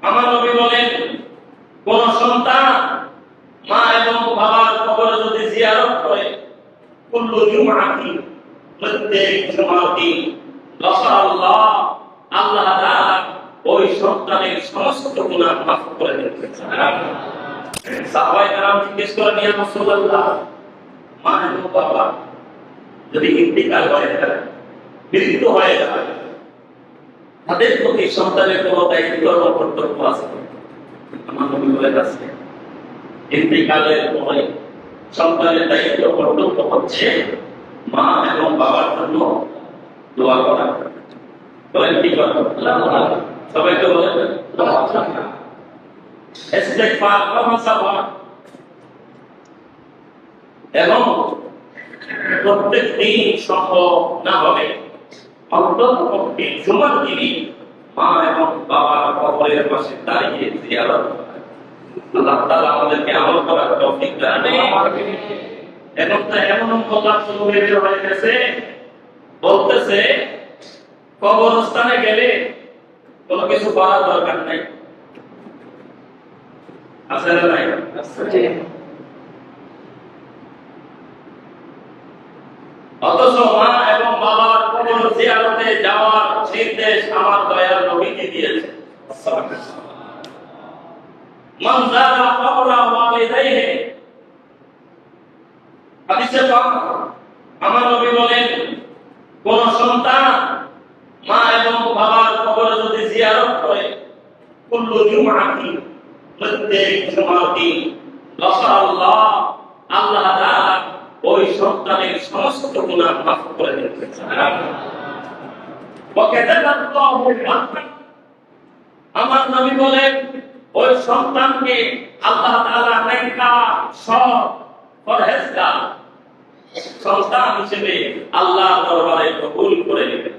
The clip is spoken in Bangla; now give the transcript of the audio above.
আমার নবী বলেন, কোন সন্তান মা এবং বাবার কবর যদি জিয়ারত করে, কুল্লু জুমআতি, প্রত্যেক জুমার দিন আল্লাহ তাআলা ওই সন্তানের সমস্ত গুনাহ মাফ করে দেন। সাহাবায়ে কেরাম জিজ্ঞেস করেন, ইয়া রাসূলুল্লাহ, মা এবং বাবা যদি ইন্তিকাল হয়ে যায়, মৃত্যু হয়ে যায়, তাদের প্রতি সন্তানের কোনো দায়িত্ব বা কর্তব্য আছে? আমার নবী বলে আছে, ইন্তিকালের পরে সন্তানের দায়িত্ব কর্তব্য হচ্ছে মা এবং বাবার জন্য দোয়া করা। বলেন কি করা? সবাইকে বলেন ইস্তিগফার, ক্ষমা এবং প্রত্যেক দিন সম্ভব না হবে অন্ততপক্ষে জুমার দিনই মা এবং বাবার কবরের পাশে দাঁড়িয়ে জিয়ারত করা। আল্লাহ তাআলা আমাদেরকে আমল করার তৌফিক দান করুন। এখন তো এমন কথা শুরু হয়ে গেছে, বলতেছে কবরস্থানে গেলে কোনো কিছু করার দরকার নাই। আছে না নাই? অথচ মা এবং বাবার কবর জিয়ারতে যাওয়ার নির্দেশ আমার দয়াল নবীকে দিয়েছে। মান যারা কবরা ওয়ালিদাইহি, হাদিসে পাক আমার নবী বলেন, কোন সন্তান মা এবং বাবার কবর যদি জিয়ারত করে, কুল্লু জুমআতি, প্রত্যেক জুমার দিন আল্লাহ তাআলা ওই সন্তানের সমস্ত গুনাহ মাফ করে দেন। আমার নবী বলেন, ওই সন্তানকে আল্লাহ তাআলা নেককার, সৎ, পরহেজগার সন্তান হিসেবে আল্লাহর দরবারে কবুল করে নেবেন।